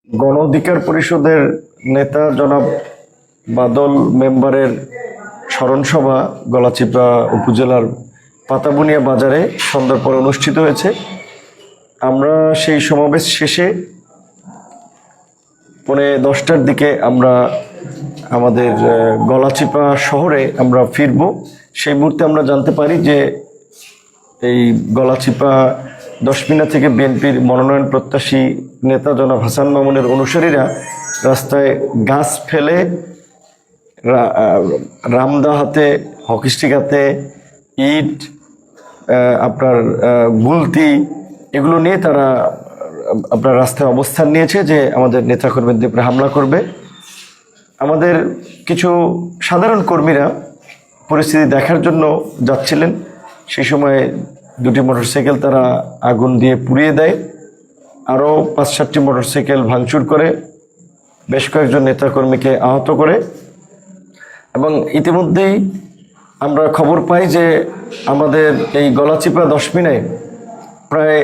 গণ অধিকার পরিষদের নেতা জনাব বাদল মেম্বারের স্মরণসভা গলাচিপা উপজেলার পাতাবুনিয়া বাজারে সন্ধ্যার পর অনুষ্ঠিত হয়েছে। আমরা সেই সমাবেশ শেষে 10:30টার দিকে আমরা আমাদের গলাচিপা শহরে আমরা ফিরব। সেই মুহূর্তে আমরা জানতে পারি যে এই গলাচিপা দশমিনা থেকে বিএনপির মনোনয়ন প্রত্যাশী নেতা জনাব হাসান মামুনের অনুসারীরা রাস্তায় গাছ ফেলে রামদা হাতে, হকিস্টিক হাতে, ইট, আপনার গুলতি এগুলো নিয়ে তারা আপনার রাস্তায় অবস্থান নিয়েছে যে আমাদের নেতাকর্মীদের উপরে হামলা করবে। আমাদের কিছু সাধারণ কর্মীরা পরিস্থিতি দেখার জন্য যাচ্ছিলেন। সেই সময় দুটি মোটরসাইকেল তারা আগুন দিয়ে পুড়িয়ে দেয়, আরও 5-7টি মোটরসাইকেল ভাঙচুর করে, বেশ কয়েকজন নেতাকর্মীকে আহত করে। এবং ইতিমধ্যেই আমরা খবর পাই যে আমাদের এই গলাচিপা দশমিনায় প্রায়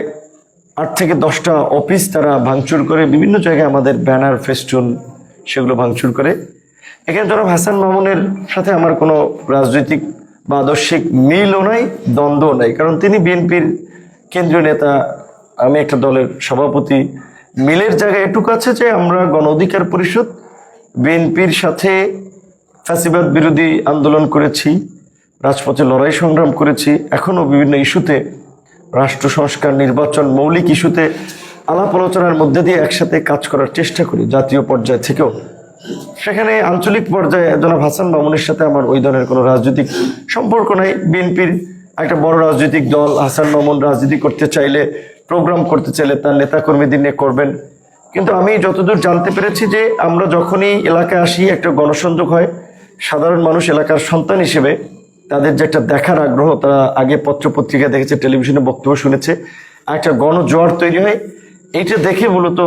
8 থেকে 10টা অফিস তারা ভাঙচুর করে, বিভিন্ন জায়গায় আমাদের ব্যানার, ফেস্টুন সেগুলো ভাঙচুর করে। এখানে জনাব হাসান মামুনের সাথে আমার কোনো রাজনৈতিক বা আদর্শিক মিলও নাই, দ্বন্দ্বও নাই, কারণ তিনি বিএনপির কেন্দ্রীয় নেতা, আমি একটা দলের সভাপতি। মিলের জায়গায় এটুকু আছে যে আমরা গণ অধিকার পরিষদ বিএনপির সাথে ফ্যাসিবাদ বিরোধী আন্দোলন করেছি, রাজপথে লড়াই সংগ্রাম করেছি, এখনও বিভিন্ন ইস্যুতে, রাষ্ট্র সংস্কার, নির্বাচন, মৌলিক ইস্যুতে আলাপ আলোচনার মধ্যে দিয়ে একসাথে কাজ করার চেষ্টা করি জাতীয় পর্যায় থেকেও। সেখানে আঞ্চলিক পর্যায়ে জনাব হাসান মামুনের সাথে আমার ওই ধরনের কোনো রাজনৈতিক সম্পর্ক নাই। বিএনপির একটা বড় রাজনৈতিক দল, হাসান মামুন রাজনীতি করতে চাইলে, প্রোগ্রাম করতে চাইলে তার নেতাকর্মীদের নিয়ে করবেন। কিন্তু আমি যতদূর জানতে পেরেছি যে আমরা যখনই এলাকায় আসি একটা গণসংযোগ হয়, সাধারণ মানুষ এলাকার সন্তান হিসেবে তাদের যে একটা দেখার আগ্রহ, তারা আগে পত্রপত্রিকা দেখেছে, টেলিভিশনে বক্তব্য শুনেছে, একটা গণজোয়ার তৈরি হয়। এইটা দেখে মূলত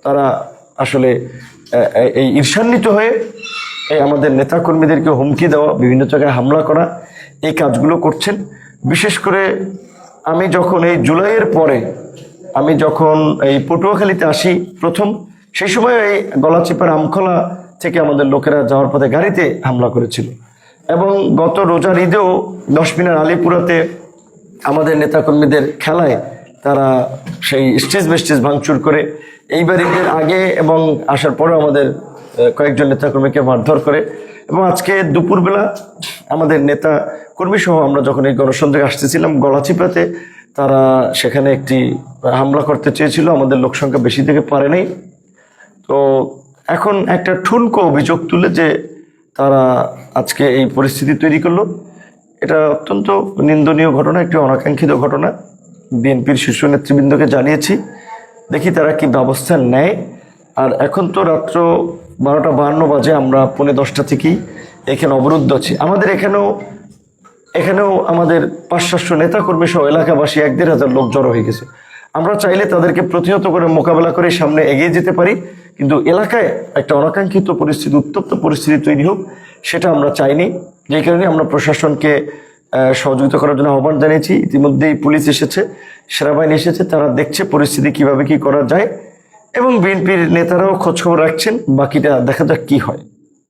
তারা আসলে এই ঈর্ষান্বিত হয়ে এই আমাদের নেতাকর্মীদেরকে হুমকি দেওয়া, বিভিন্ন জায়গায় হামলা করা, এই কাজগুলো করছেন। বিশেষ করে আমি যখন এই জুলাইয়ের পরে আমি যখন এই পটুয়াখালীতে আসি প্রথম, সেই সময় এই গলাচিপার আমখোলা থেকে আমাদের লোকেরা যাওয়ার পথে গাড়িতে হামলা করেছিল। এবং গত রোজার ঈদেও দশমিনার আলীপুরাতে আমাদের নেতাকর্মীদের খেলায় তারা সেই স্টেজ বেস্টেজ ভাঙচুর করে, এইবার ঈদের আগে এবং আসার পরেও আমাদের কয়েকজন নেতাকর্মীকে মারধর করে। এবং আজকে দুপুরবেলা আমাদের নেতা কর্মী সহ আমরা যখন এই গণসংযোগে আসতেছিলাম গলাচিপাতে, তারা সেখানে একটি হামলা করতে চেয়েছিল, আমাদের লোকসংখ্যা বেশি থেকে পারে নাই। তো এখন একটা ঠুনকো অভিযোগ তুলে যে তারা আজকে এই পরিস্থিতি তৈরি করলো, এটা অত্যন্ত নিন্দনীয় ঘটনা, একটি অনাকাঙ্ক্ষিত ঘটনা। বিএনপির শীর্ষ নেতৃবৃন্দকে জানিয়েছি, দেখি তারা কি ব্যবস্থা নেয়। আর এখন তো রাত্র 12:52 বাজে, আমরা 10:45 থেকেই এখানে অবরুদ্ধ আছি। আমাদের এখানেও আমাদের 500-700 নেতাকর্মী সহ এলাকাবাসী 1-1,500 লোক জড়ো হয়ে গেছে। আমরা চাইলে তাদেরকে প্রতিহত করে মোকাবেলা করে সামনে এগিয়ে যেতে পারি, কিন্তু এলাকায় একটা অনাকাঙ্ক্ষিত পরিস্থিতি, উত্তপ্ত পরিস্থিতি তৈরি হোক, সেটা আমরা চাইনি। যেই কারণে আমরা প্রশাসনকে সহযোগিতা করার জন্য আহ্বান জানিয়েছি। ইতিমধ্যেই পুলিশ এসেছে, সেনাবাহিনী এসেছে, তারা দেখছে পরিস্থিতি কিভাবে কি করা যায়, এবং বিএনপির নেতারাও খোঁজখবর রাখছেন। বাকিটা দেখা যাক কি হয়।